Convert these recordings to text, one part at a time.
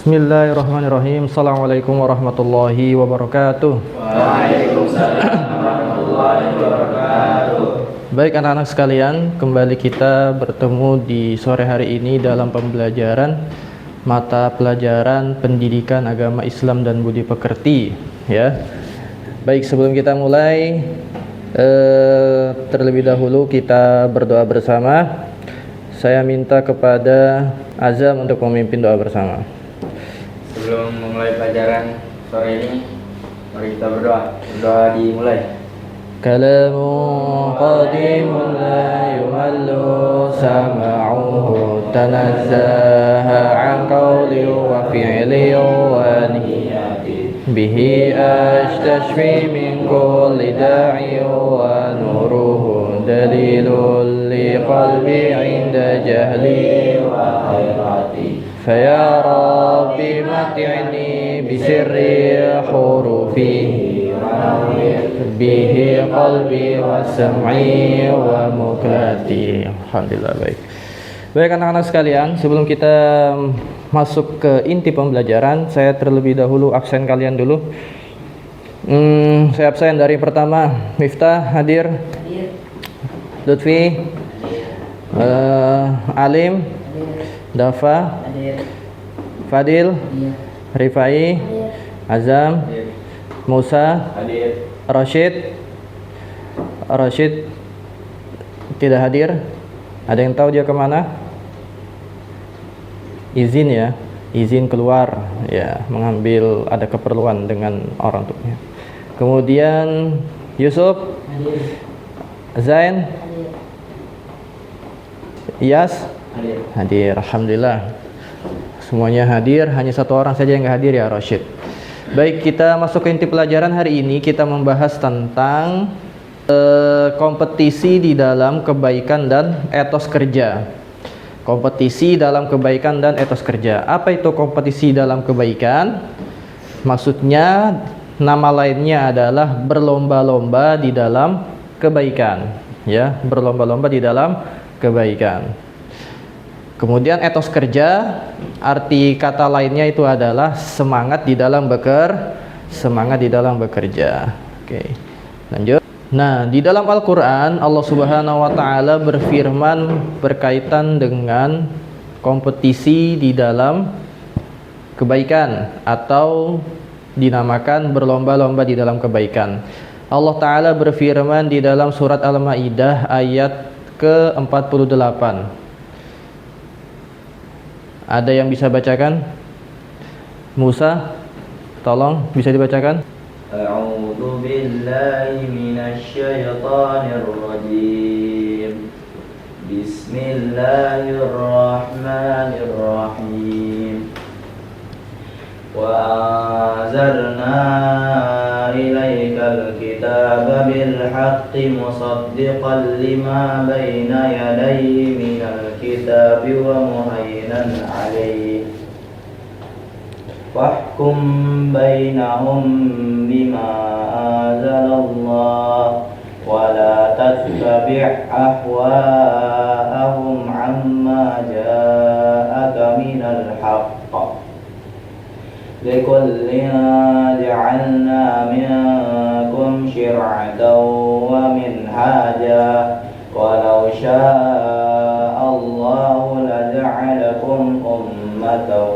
Bismillahirrahmanirrahim. Assalamualaikum warahmatullahi wabarakatuh. Waalaikumsalam warahmatullahi wabarakatuh. Baik anak-anak sekalian, kembali kita bertemu di sore hari ini dalam pembelajaran mata pelajaran Pendidikan Agama Islam dan Budi Pekerti, ya. Baik, sebelum kita mulai, terlebih dahulu kita berdoa bersama. Saya minta kepada Azam untuk memimpin doa bersama. Sebelum memulai pelajaran sore ini, mari kita berdoa. Berdoa dimulai. Kalamu qadimun la yuhallu sama'uhu tanazzaha an qawli wa fi'li wa niyati bihi astashfi min kulli da'i wa nuruhu dalilun li qalbi 'inda jahli wa khairati faya rabbi mat'ini bisirri hurufihi wa nawwir bihi qalbi wa sam'i wa mukrati. Alhamdulillah. Baik anak-anak sekalian, sebelum kita masuk ke inti pembelajaran, saya terlebih dahulu absen kalian dulu. Saya absen dari pertama. Miftah hadir. Lutfi Alim Dafa Fadil Rifai Azam Musa Rashid tidak hadir. Ada yang tahu dia kemana? Izin ya, izin keluar ya, mengambil ada keperluan dengan orang tuanya. Kemudian Yusuf Zain Iyas hadir. Alhamdulillah, semuanya hadir. Hanya satu orang saja yang nggak hadir, ya, Rashid. Baik, kita masuk ke inti pelajaran hari ini. Kita membahas tentang kompetisi di dalam kebaikan dan etos kerja. Kompetisi dalam kebaikan dan etos kerja. Apa itu kompetisi dalam kebaikan? Maksudnya, nama lainnya adalah berlomba-lomba di dalam kebaikan, ya, berlomba-lomba di dalam kebaikan. Kemudian etos kerja, arti kata lainnya itu adalah semangat di dalam bekerja. Oke, lanjut. Nah, di dalam Al-Quran Allah Subhanahu wa Ta'ala berfirman berkaitan dengan kompetisi di dalam kebaikan atau dinamakan berlomba-lomba di dalam kebaikan. Allah Ta'ala berfirman di dalam surat Al-Maidah ayat ke-48. Ada yang bisa bacakan? Musa, tolong bisa dibacakan. A'udzu billahi minasy syaithanir rajim. Bismillahirrahmanirrahim. Wa anzalna ilaikal kitaba bil haqqi musaddiqan lima baina yadayhi minal kitabi wa muhaiminan alayhi fahkum bainahum bima anzalallah wa la tattabi' ahwa'ahum amma ja'aka minal haqq likullin ja'alna minkum syir'atan wa minhaja walau syaa Allahu laja'alakum ummatan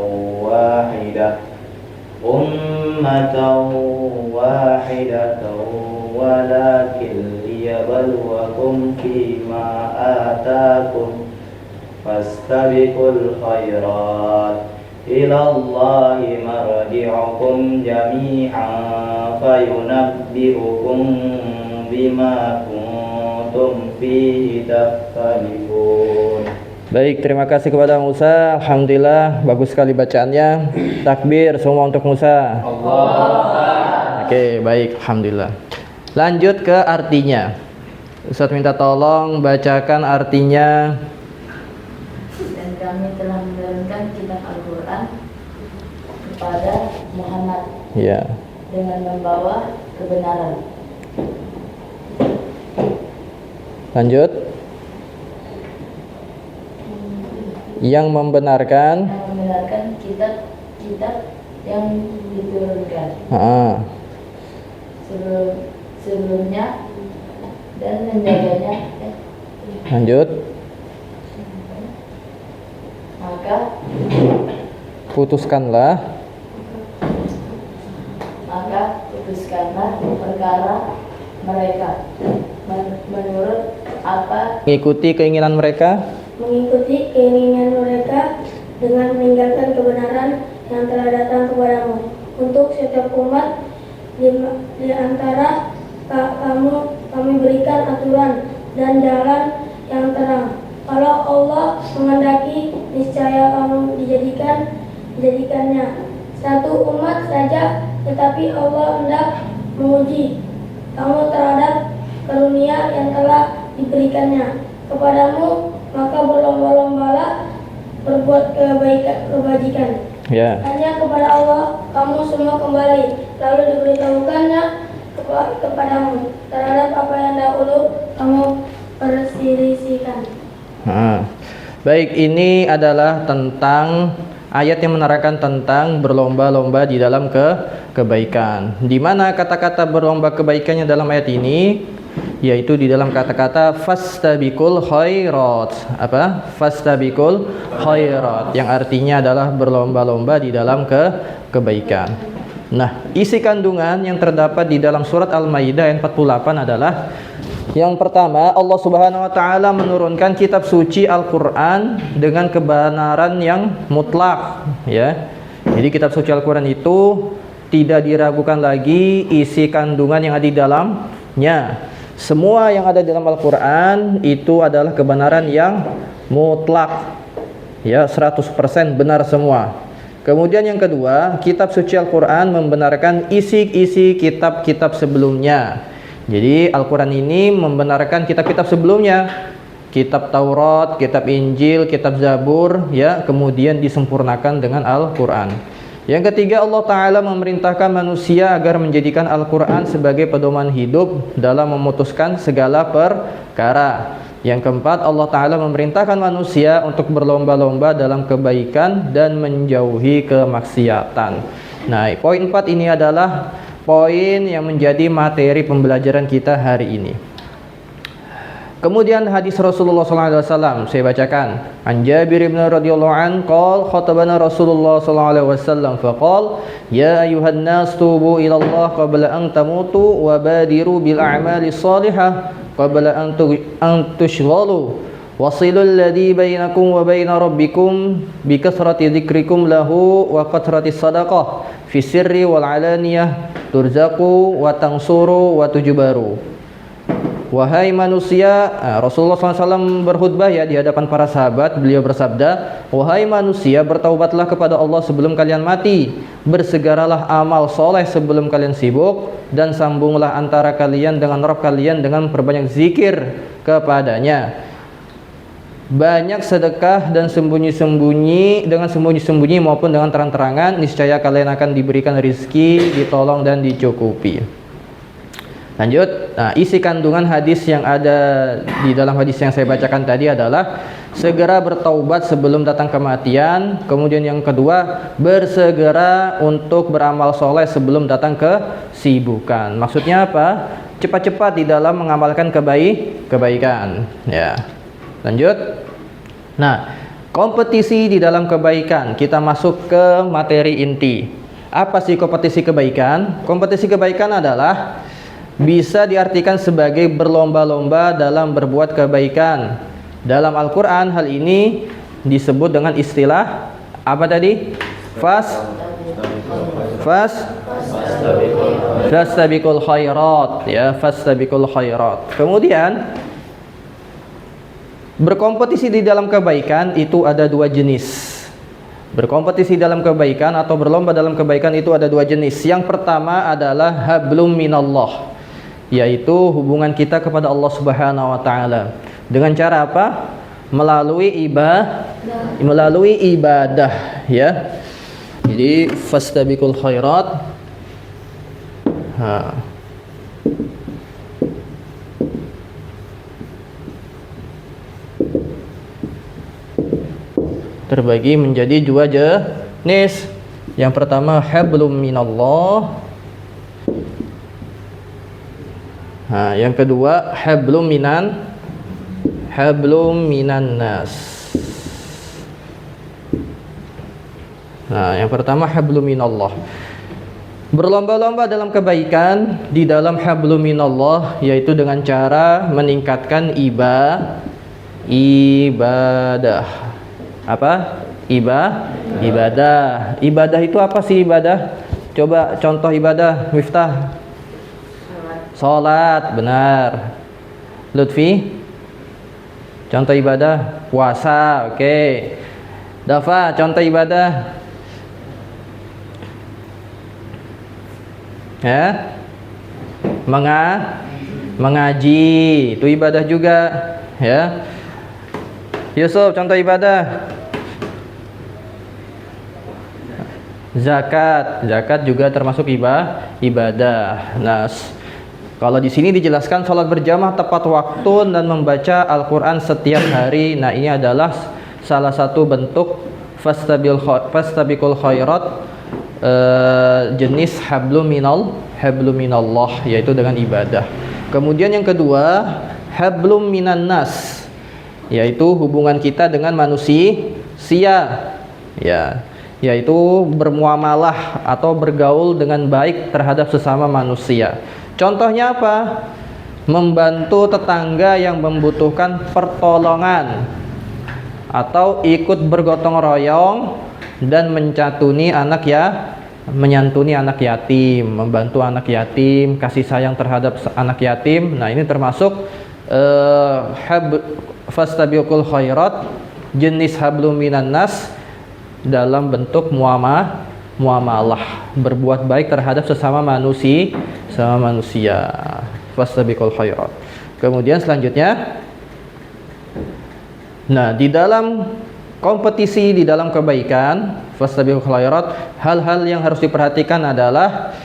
wahidatan walakin liyabluwakum fima ataakum fastabiqul khairat ilallahi marji'ukum jami'an fayunabbi'ukum bima kuntum fihi takhtalifun. Baik, terima kasih kepada Musa. Alhamdulillah, bagus sekali bacaannya. Takbir semua untuk Musa. Allah. Oke, baik, alhamdulillah. Lanjut ke artinya. Ustaz minta tolong bacakan artinya. Dan kami telah menurunkan kitab Al-Quran kepada Muhammad, Ya. dengan membawa kebenaran. Lanjut. Yang membenarkan Yang membenarkan kitab kitab yang diturunkan sebelumnya dan menjaganya. Lanjut. Maka Putuskanlah putuskanlah perkara mereka menurut apa mengikuti keinginan mereka dengan meninggalkan kebenaran yang telah datang kepadamu. Untuk setiap umat di antara kami berikan aturan dan jalan yang terang. Kalau Allah menghendaki, niscaya kamu dijadikannya satu umat saja, tetapi Allah hendak menguji kamu terhadap karunia yang telah diberikannya kepadamu, maka berlomba-lombalah berbuat kebajikan. Hanya kepada Allah kamu semua kembali, lalu diberitahukannya kepadamu terhadap apa yang dahulu kamu perselisihkan. Baik, ini adalah tentang ayat yang menerangkan tentang berlomba-lomba di dalam kebaikan. Di mana kata-kata berlomba kebaikannya dalam ayat ini, yaitu di dalam kata-kata fastabiqul khairat. Apa? Fastabiqul khairat, yang artinya adalah berlomba-lomba di dalam kebaikan. Nah, isi kandungan yang terdapat di dalam surat Al-Maidah ayat 48 adalah yang pertama, Allah Subhanahu wa taala menurunkan kitab suci Al-Qur'an dengan kebenaran yang mutlak, ya. Jadi kitab suci Al-Qur'an itu tidak diragukan lagi isi kandungan yang ada di dalamnya. Semua yang ada di dalam Al-Qur'an itu adalah kebenaran yang mutlak. Ya, 100% benar semua. Kemudian yang kedua, kitab suci Al-Qur'an membenarkan isi-isi kitab-kitab sebelumnya. Jadi Al-Quran ini membenarkan kitab-kitab sebelumnya, kitab Taurat, kitab Injil, kitab Zabur, ya, kemudian disempurnakan dengan Al-Quran. Yang ketiga, Allah Ta'ala memerintahkan manusia agar menjadikan Al-Quran sebagai pedoman hidup dalam memutuskan segala perkara. Yang keempat, Allah Ta'ala memerintahkan manusia untuk berlomba-lomba dalam kebaikan dan menjauhi kemaksiatan. Nah, poin 4 ini adalah poin yang menjadi materi pembelajaran kita hari ini. Kemudian hadis Rasulullah SAW, saya bacakan. An Jabir bin radhiyallahu an qala khatabana Rasulullah SAW faqala ya ayuhan nas tubu ila Allah qabla an tamutu wa badiru bil a'mali salihah qabla an tushghalu wasilul ladzi bainakum wa baina rabbikum bi kasrati dzikrikum lahu wa qatrati sadaqah fi sirri wal alaniyah turzaqu wa tansuru wa tujbaru. Wahai manusia, Rasulullah SAW berkhutbah ya di hadapan para sahabat. Beliau bersabda, wahai manusia, bertaubatlah kepada Allah sebelum kalian mati, bersegeralah amal soleh sebelum kalian sibuk, dan sambunglah antara kalian dengan Rabb kalian dengan perbanyak zikir kepadanya. Banyak sedekah dan sembunyi-sembunyi, dengan sembunyi-sembunyi maupun dengan terang-terangan, niscaya kalian akan diberikan rizki, ditolong dan dicukupi. Lanjut. Nah, isi kandungan hadis yang ada di dalam hadis yang saya bacakan tadi adalah segera bertaubat sebelum datang kematian. Kemudian yang kedua, bersegera untuk beramal soleh sebelum datang kesibukan. Maksudnya apa? Cepat-cepat di dalam mengamalkan kebaikan. Ya. Lanjut. Nah, kompetisi di dalam kebaikan. Kita masuk ke materi inti. Apa sih kompetisi kebaikan? Kompetisi kebaikan adalah bisa diartikan sebagai berlomba-lomba dalam berbuat kebaikan. Dalam Al-Quran hal ini disebut dengan istilah apa tadi? Fastabiqul khairat, ya, fastabiqul khairat. Kemudian berkompetisi di dalam kebaikan itu ada dua jenis. Berkompetisi dalam kebaikan atau berlomba dalam kebaikan itu ada dua jenis. Yang pertama adalah hablum minallah, yaitu hubungan kita kepada Allah Subhanahu wa taala. Dengan cara apa? Melalui ibadah, ya. Jadi fastabiqul khairat. Terbagi menjadi dua jenis. Yang pertama hablum minallah. Nah, yang kedua hablum minan nas. Nah, yang pertama hablum minallah. Berlomba-lomba dalam kebaikan di dalam hablum minallah, yaitu dengan cara meningkatkan ibadah. Apa? Ibadah. Ibadah itu apa sih ibadah? Coba contoh ibadah, Miftah. Salat, benar. Lutfi? Contoh ibadah, puasa, oke. Dafa, contoh ibadah. Ya. Mengaji, itu ibadah juga, ya. Yusuf, contoh ibadah. Zakat juga termasuk ibadah. Nah, kalau di sini dijelaskan salat berjamaah tepat waktu dan membaca Al-Qur'an setiap hari. Nah, ini adalah salah satu bentuk fastabiqul khairat, jenis hablum minallah, yaitu dengan ibadah. Kemudian yang kedua, hablum minan nas, yaitu hubungan kita dengan manusia, ya, yaitu bermuamalah atau bergaul dengan baik terhadap sesama manusia. Contohnya apa? Membantu tetangga yang membutuhkan pertolongan, atau ikut bergotong royong dan menyantuni anak yatim, membantu anak yatim, kasih sayang terhadap anak yatim. Nah, ini termasuk fastabiqul khairat, jenis hablum minan nas, dalam bentuk muamalah, berbuat baik terhadap sesama manusia. Fastabiqul khairat. Kemudian selanjutnya, nah, di dalam kompetisi, di dalam kebaikan, fastabiqul khairat, hal-hal yang harus diperhatikan adalah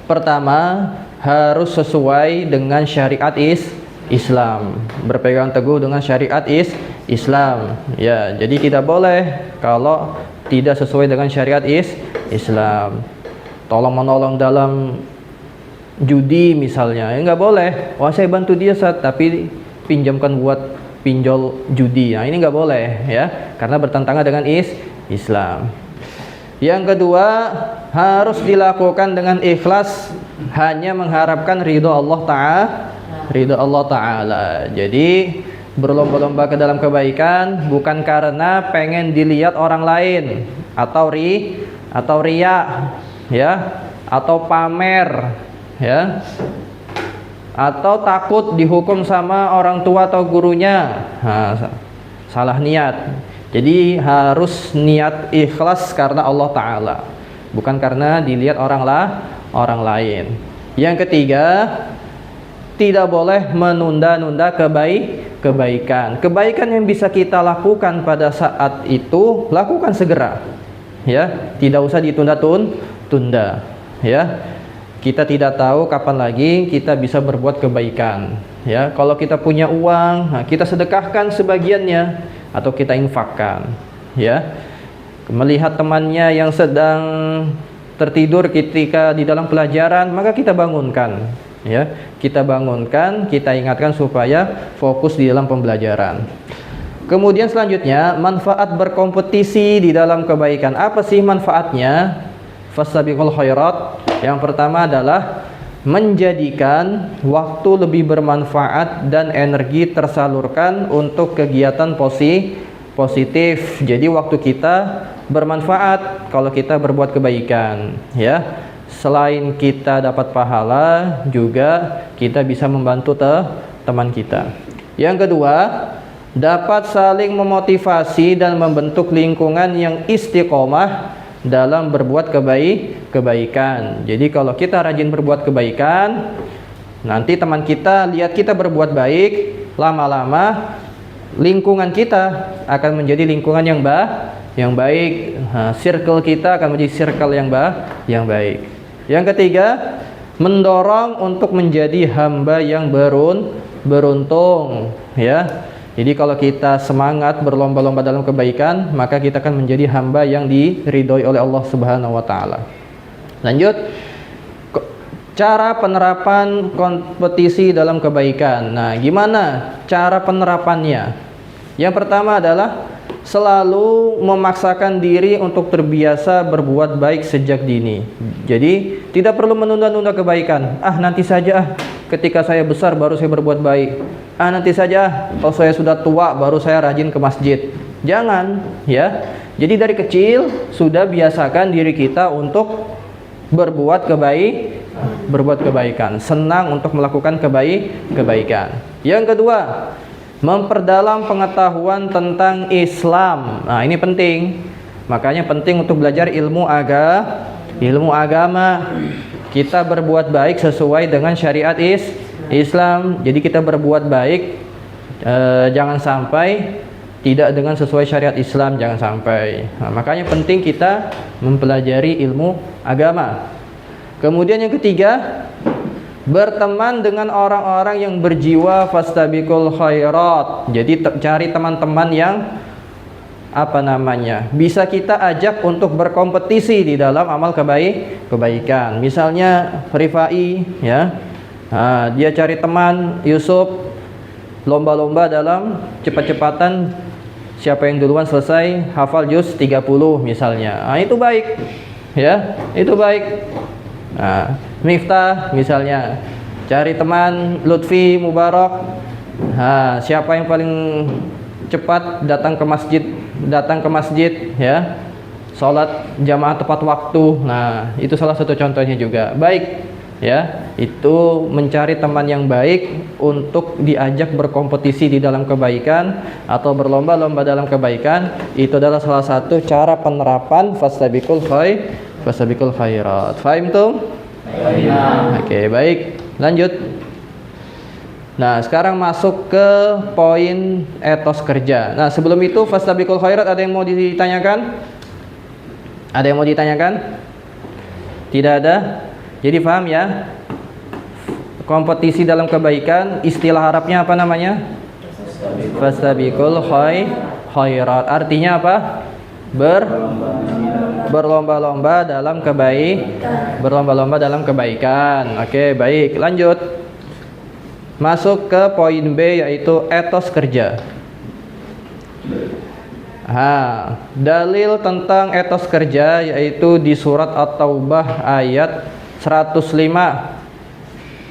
pertama, harus sesuai dengan syariat Islam, berpegang teguh dengan syariat Islam, ya. Jadi tidak boleh kalau tidak sesuai dengan syariat Islam. Tolong menolong dalam judi misalnya, ya nggak boleh. Wah, saya bantu dia tapi pinjamkan buat pinjol judi. Nah, ini nggak boleh, ya, karena bertentangan dengan Islam. Yang kedua, harus dilakukan dengan ikhlas, hanya mengharapkan ridho Allah Ta'ala. Jadi berlomba-lomba ke dalam kebaikan bukan karena pengen dilihat orang lain, atau riya, ya, atau pamer, ya, atau takut dihukum sama orang tua atau gurunya. Nah, salah niat. Jadi harus niat ikhlas karena Allah Ta'ala, bukan karena dilihat orang lain. Yang ketiga, tidak boleh menunda-nunda kebaikan. Kebaikan yang bisa kita lakukan pada saat itu, lakukan segera, ya, tidak usah ditunda-tunda, ya. Kita tidak tahu kapan lagi kita bisa berbuat kebaikan, ya. Kalau kita punya uang, nah, kita sedekahkan sebagiannya atau kita infakkan, ya. Melihat temannya yang sedang tertidur ketika di dalam pelajaran, maka kita bangunkan, ya. Kita bangunkan, kita ingatkan supaya fokus di dalam pembelajaran. Kemudian selanjutnya, manfaat berkompetisi di dalam kebaikan. Apa sih manfaatnya? Fastabiqul khairat. Yang pertama adalah menjadikan waktu lebih bermanfaat dan energi tersalurkan untuk kegiatan positif. Jadi waktu kita bermanfaat kalau kita berbuat kebaikan, ya. Selain kita dapat pahala, juga kita bisa membantu teman kita. Yang kedua, dapat saling memotivasi dan membentuk lingkungan yang istiqomah dalam berbuat kebaikan. Jadi kalau kita rajin berbuat kebaikan, nanti teman kita lihat kita berbuat baik, lama-lama lingkungan kita akan menjadi lingkungan yang baik. Nah, circle kita akan menjadi circle yang baik. Yang ketiga, mendorong untuk menjadi hamba yang beruntung, ya. Jadi kalau kita semangat berlomba-lomba dalam kebaikan, maka kita akan menjadi hamba yang diridhoi oleh Allah Subhanahu wa taala. Lanjut, cara penerapan kompetisi dalam kebaikan. Nah, gimana cara penerapannya? Yang pertama adalah selalu memaksakan diri untuk terbiasa berbuat baik sejak dini. Jadi tidak perlu menunda-nunda kebaikan. Nanti saja, ketika saya besar baru saya berbuat baik. Nanti saja, kalau saya sudah tua baru saya rajin ke masjid. Jangan, ya. Jadi dari kecil sudah biasakan diri kita untuk berbuat kebaikan, senang untuk melakukan kebaikan. Yang kedua, memperdalam pengetahuan tentang Islam. Nah, ini penting. Makanya penting untuk belajar ilmu agama. Kita berbuat baik sesuai dengan syariat Islam. Jadi kita berbuat baik, jangan sampai tidak dengan sesuai syariat Islam, jangan sampai. Nah, makanya penting kita mempelajari ilmu agama. Kemudian yang ketiga, berteman dengan orang-orang yang berjiwa fastabiqul khairat. Jadi cari teman-teman yang bisa kita ajak untuk berkompetisi di dalam amal kebaikan. Misalnya Rifai, ya. Dia cari teman Yusuf, lomba-lomba dalam cepat-cepatan, siapa yang duluan selesai hafal juz 30 misalnya. Itu baik. Ya, itu baik. Miftah misalnya cari teman Lutfi Mubarak, siapa yang paling cepat datang ke masjid, ya, sholat jamaah tepat waktu. Nah, itu salah satu contohnya juga baik, ya. Itu mencari teman yang baik untuk diajak berkompetisi di dalam kebaikan atau berlomba-lomba dalam kebaikan. Itu adalah salah satu cara penerapan fastabiqul khairat. Fahim tuh? Oke, baik. Lanjut. Nah, sekarang masuk ke poin etos kerja. Nah, sebelum itu fastabiqul khairat, ada yang mau ditanyakan? Ada yang mau ditanyakan? Tidak ada? Jadi paham ya? Kompetisi dalam kebaikan, istilah Arabnya apa namanya? Fastabiqul khairat. Artinya apa? Berlomba-lomba dalam kebaikan. Oke, baik. Lanjut. Masuk ke poin B, yaitu etos kerja. Dalil tentang etos kerja yaitu di surat At-Taubah ayat 105.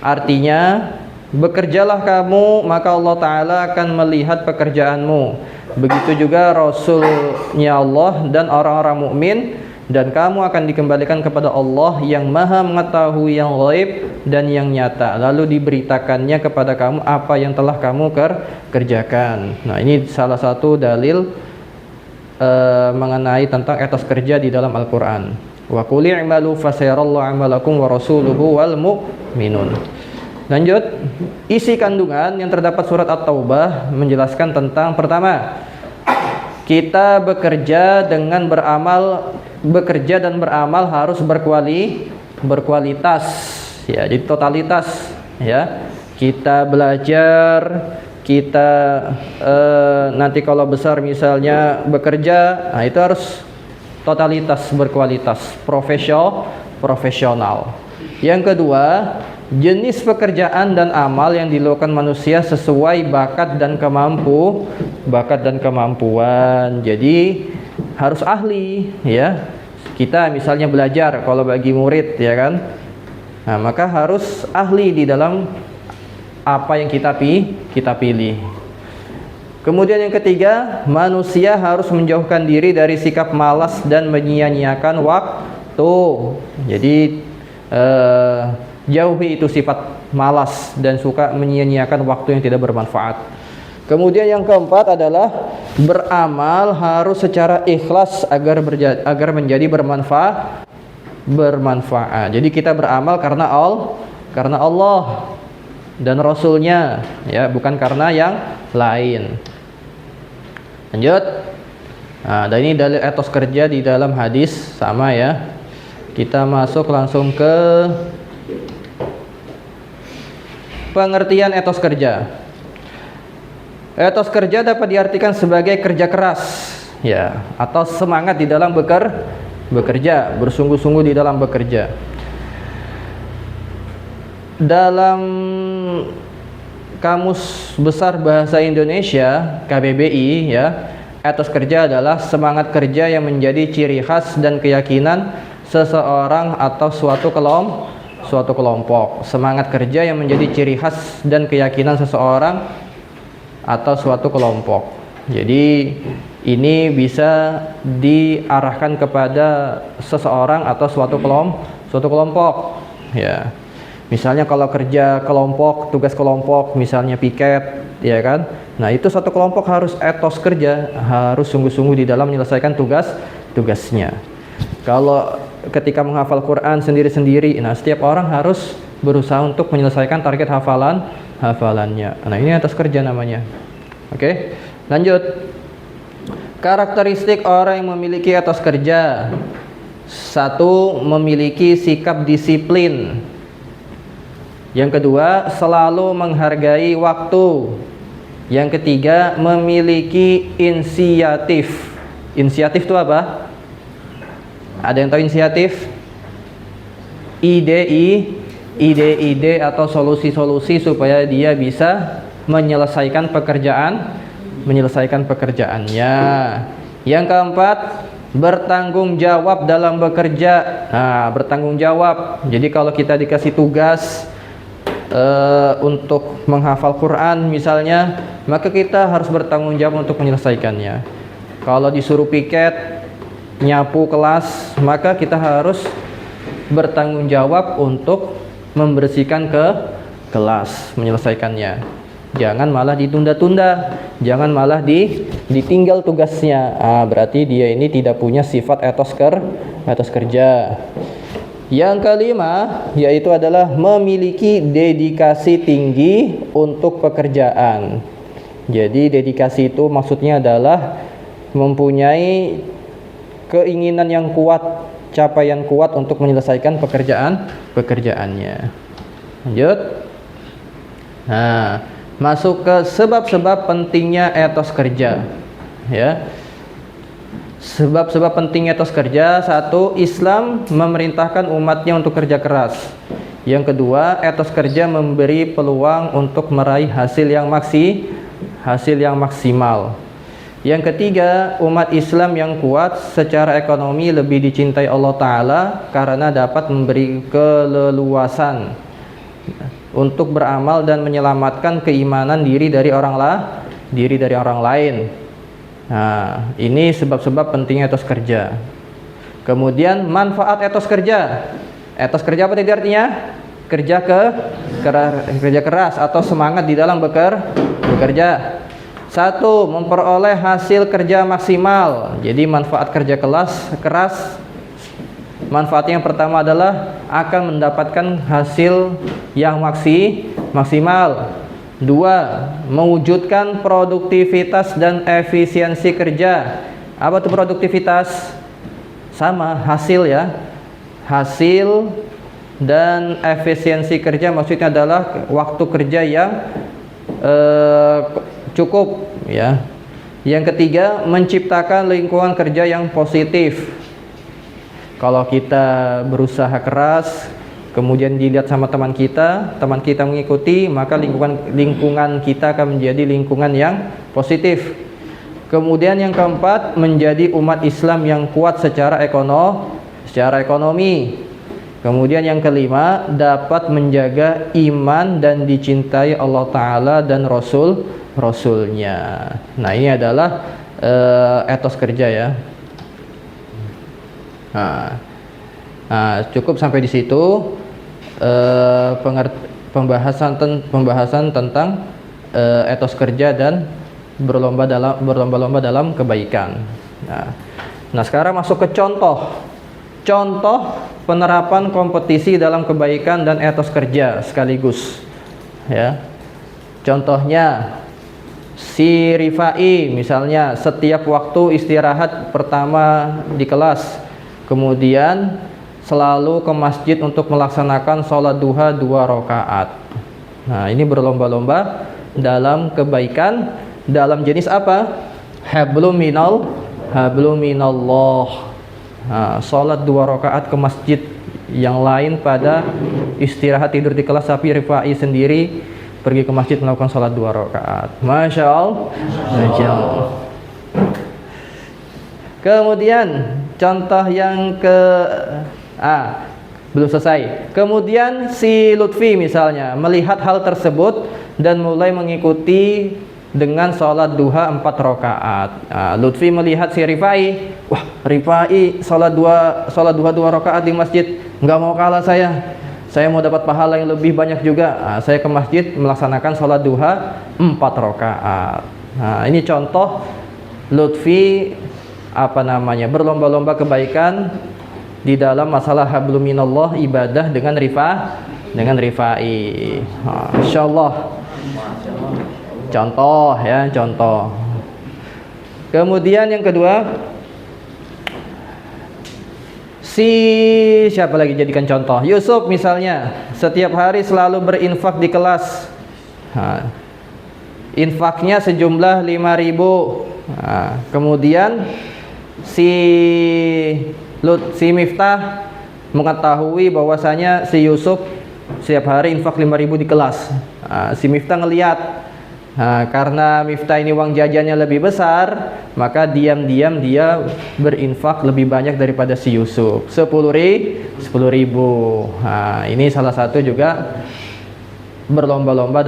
Artinya, bekerjalah kamu, maka Allah Ta'ala akan melihat pekerjaanmu. Begitu juga Rasulnya Allah dan orang-orang mukmin, dan kamu akan dikembalikan kepada Allah yang Maha mengetahui yang gaib dan yang nyata. Lalu diberitakannya kepada kamu apa yang telah kamu kerjakan. Nah, ini salah satu dalil mengenai tentang etos kerja di dalam Al-Quran. Wa qul i'malu fasayarallahu 'amalakum wa rasuluhu wal mu'minun. Lanjut, isi kandungan yang terdapat surat At-Taubah menjelaskan tentang pertama, kita bekerja dan beramal harus berkualitas, ya, jadi totalitas, ya. Kita belajar, kita nanti kalau besar misalnya bekerja, nah itu harus totalitas, berkualitas, profesional. Yang kedua, jenis pekerjaan dan amal yang dilakukan manusia sesuai bakat dan kemampuan. Jadi harus ahli, ya. Kita misalnya belajar, kalau bagi murid, ya kan, nah maka harus ahli di dalam apa yang kita pilih. Kemudian yang ketiga, manusia harus menjauhkan diri dari sikap malas dan menyia-nyiakan waktu. Jadi jauhi itu sifat malas dan suka menyia-nyiakan waktu yang tidak bermanfaat. Kemudian yang keempat adalah beramal harus secara ikhlas agar menjadi bermanfaat. Jadi kita beramal karena Allah dan Rasulnya, ya, bukan karena yang lain. Lanjut. Nah, dan ini dalil etos kerja di dalam hadis sama, ya. Kita masuk langsung ke pengertian etos kerja. Etos kerja dapat diartikan sebagai kerja keras, ya, atau semangat di dalam bekerja, bersungguh-sungguh di dalam bekerja. Dalam Kamus Besar Bahasa Indonesia (KBBI), ya, etos kerja adalah semangat kerja yang menjadi ciri khas dan keyakinan seseorang atau suatu kelompok. Semangat kerja yang menjadi ciri khas dan keyakinan seseorang atau suatu kelompok. Jadi ini bisa diarahkan kepada seseorang atau suatu kelompok. Ya. Misalnya kalau kerja kelompok, tugas kelompok, misalnya piket, ya kan? Nah, itu satu kelompok harus etos kerja, harus sungguh-sungguh di dalam menyelesaikan tugasnya. Kalau ketika menghafal Quran sendiri-sendiri, nah setiap orang harus berusaha untuk menyelesaikan target hafalannya. Nah, ini etos kerja namanya. Oke, lanjut. Karakteristik orang yang memiliki etos kerja. 1. Memiliki sikap disiplin. Yang kedua, selalu menghargai waktu. Yang ketiga, memiliki inisiatif. Inisiatif itu apa? Ada yang tahu inisiatif? Ide-ide atau solusi-solusi supaya dia bisa menyelesaikan pekerjaannya. Yang keempat, bertanggung jawab dalam bekerja. Nah, bertanggung jawab. Jadi kalau kita dikasih tugas untuk menghafal Quran misalnya, maka kita harus bertanggung jawab untuk menyelesaikannya. Kalau disuruh piket, nyapu kelas, maka kita harus bertanggung jawab untuk membersihkan ke kelas, menyelesaikannya. Jangan malah ditunda-tunda, jangan malah ditinggal tugasnya. Berarti dia ini tidak punya sifat etos kerja. Yang kelima, yaitu adalah memiliki dedikasi tinggi untuk pekerjaan. Jadi dedikasi itu maksudnya adalah mempunyai keinginan yang kuat, capaian kuat untuk menyelesaikan pekerjaannya. Lanjut. Nah, masuk ke sebab-sebab pentingnya etos kerja. Ya. Sebab-sebab penting etos kerja. 1. Islam memerintahkan umatnya untuk kerja keras. Yang kedua, etos kerja memberi peluang untuk meraih hasil yang maksimal. Yang ketiga, umat Islam yang kuat secara ekonomi lebih dicintai Allah Ta'ala karena dapat memberi keleluasan untuk beramal dan menyelamatkan keimanan diri dari orang lain. Nah, ini sebab-sebab pentingnya etos kerja. Kemudian manfaat etos kerja. Etos kerja apa tadi artinya? Kerja keras atau semangat di dalam bekerja. 1. Memperoleh hasil kerja maksimal. Jadi manfaat kerja keras. Manfaatnya yang pertama adalah akan mendapatkan hasil yang maksimal. 2. Mewujudkan produktivitas dan efisiensi kerja. Apa itu produktivitas? Sama, hasil ya. Hasil dan efisiensi kerja maksudnya adalah waktu kerja yang cukup ya. Yang ketiga, menciptakan lingkungan kerja yang positif. Kalau kita berusaha keras, kemudian dilihat sama teman kita mengikuti, maka lingkungan kita akan menjadi lingkungan yang positif. Kemudian yang keempat, menjadi umat Islam yang kuat secara ekonomi. Kemudian yang kelima, dapat menjaga iman dan dicintai Allah Ta'ala dan Rasulnya. Nah, ini adalah etos kerja ya. Nah, cukup sampai di situ pembahasan tentang etos kerja dan berlomba-lomba dalam kebaikan. Nah, sekarang masuk ke contoh penerapan kompetisi dalam kebaikan dan etos kerja sekaligus. Ya, contohnya si Rifai misalnya setiap waktu istirahat pertama di kelas, kemudian selalu ke masjid untuk melaksanakan sholat duha 2 rakaat. Nah, ini berlomba-lomba dalam kebaikan dalam jenis apa? Hablum minallah. Salat 2 rakaat ke masjid, yang lain pada istirahat tidur di kelas, tapi Rifai sendiri pergi ke masjid melakukan salat 2 rakaat. Masya Allah. Masya Allah. Kemudian contoh yang belum selesai. Kemudian si Lutfi misalnya melihat hal tersebut dan mulai mengikuti dengan sholat duha 4 rakaat. Lutfi melihat si Rifai, wah Rifai sholat duha 2 rakaat di masjid, nggak mau kalah saya mau dapat pahala yang lebih banyak juga. Saya ke masjid melaksanakan sholat duha 4 rakaat. Ini contoh Lutfi berlomba-lomba kebaikan di dalam masalah hablum minallah, ibadah dengan Rifai. Insyaallah. Contoh. Kemudian yang kedua, siapa lagi jadikan contoh? Yusuf misalnya, setiap hari selalu berinfak di kelas. Infaknya sejumlah 5.000. Kemudian si Miftah mengetahui bahwasanya si Yusuf setiap hari infak 5.000 di kelas. Si Miftah ngelihat, karena Miftah ini uang jajannya lebih besar, maka diam-diam dia berinfak lebih banyak daripada si Yusuf, 10.000. Ini salah satu juga berlomba-lomba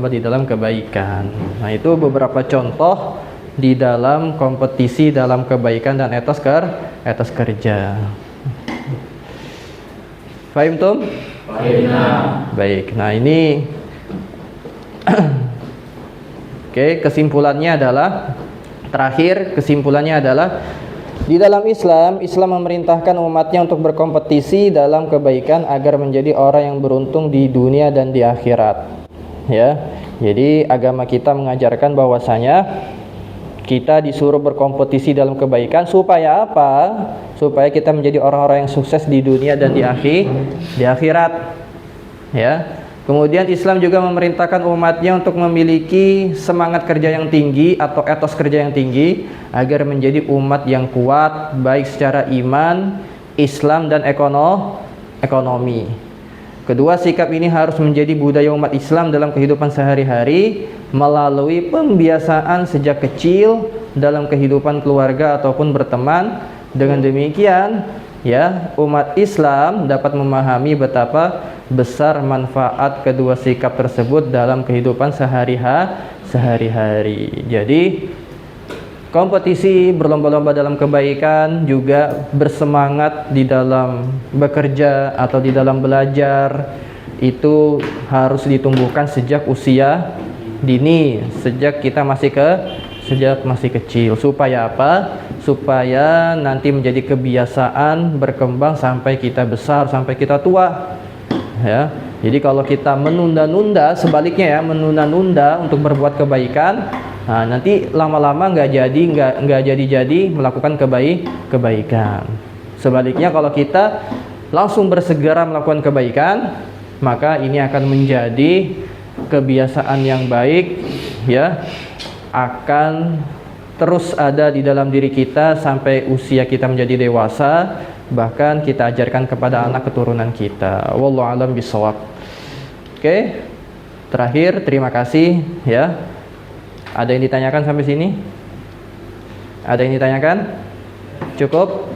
di dalam kebaikan. Itu beberapa contoh di dalam kompetisi dalam kebaikan dan etos kerja. Fahim tum? Baik. Nah ini Oke, kesimpulannya adalah di dalam Islam memerintahkan umatnya untuk berkompetisi dalam kebaikan agar menjadi orang yang beruntung di dunia dan di akhirat. Ya. Jadi agama kita mengajarkan bahwasanya kita disuruh berkompetisi dalam kebaikan supaya apa? Supaya kita menjadi orang-orang yang sukses di dunia dan di akhirat. Ya. Kemudian Islam juga memerintahkan umatnya untuk memiliki semangat kerja yang tinggi atau etos kerja yang tinggi agar menjadi umat yang kuat baik secara iman, Islam dan ekonomi. Kedua, sikap ini harus menjadi budaya umat Islam dalam kehidupan sehari-hari melalui pembiasaan sejak kecil dalam kehidupan keluarga ataupun berteman. Dengan demikian, ya, umat Islam dapat memahami betapa besar manfaat kedua sikap tersebut dalam kehidupan sehari-hari. Jadi, kompetisi berlomba-lomba dalam kebaikan juga bersemangat di dalam bekerja atau di dalam belajar itu harus ditumbuhkan sejak usia dini, sejak masih kecil. Supaya apa? Supaya nanti menjadi kebiasaan berkembang sampai kita besar, sampai kita tua. Ya. Jadi kalau kita menunda-nunda, sebaliknya ya, menunda-nunda untuk berbuat kebaikan, nah, nanti lama-lama nggak jadi melakukan kebaikan. Sebaliknya kalau kita langsung bersegera melakukan kebaikan, maka ini akan menjadi kebiasaan yang baik, ya, akan terus ada di dalam diri kita sampai usia kita menjadi dewasa, bahkan kita ajarkan kepada anak keturunan kita. Wallahu a'lam bishawab. Oke. Terakhir, terima kasih, ya. Ada yang ditanyakan sampai sini? Ada yang ditanyakan? Cukup?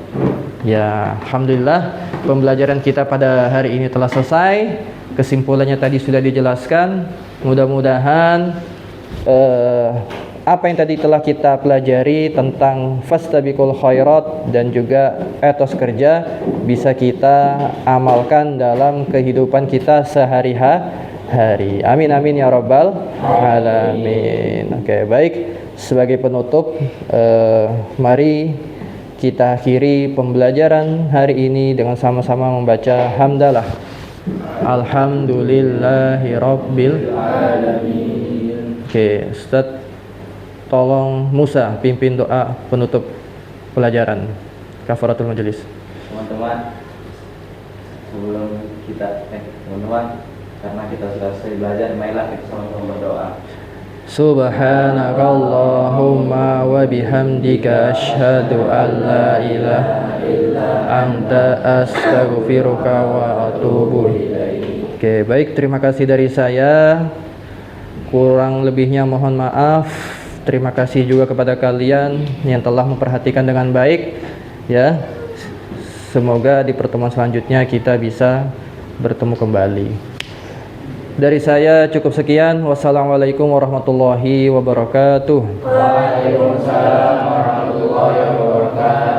Ya, alhamdulillah pembelajaran kita pada hari ini telah selesai. Kesimpulannya tadi sudah dijelaskan. Mudah-mudahan apa yang tadi telah kita pelajari tentang fastabiqul khairat dan juga etos kerja bisa kita amalkan dalam kehidupan kita sehari-hari. Amin amin ya rabbal alamin. Oke, baik. Sebagai penutup, mari kita akhiri pembelajaran hari ini dengan sama-sama membaca hamdalah. Alhamdulillahi rabbil alamin. Oke, Ustaz, tolong Musa pimpin doa penutup pelajaran kafaratul majelis. Teman-teman, karena kita sudah selesai belajar, marilah kita sama-sama berdoa. Subhanakallahumma wa bihamdika asyhadu an la ilaha illa anta astaghfiruka wa atubu ilaik. Oke, baik, terima kasih dari saya. Kurang lebihnya mohon maaf. Terima kasih juga kepada kalian yang telah memperhatikan dengan baik ya. Semoga di pertemuan selanjutnya kita bisa bertemu kembali. Dari saya cukup sekian. Wassalamualaikum warahmatullahi wabarakatuh. Waalaikumsalam warahmatullahi wabarakatuh.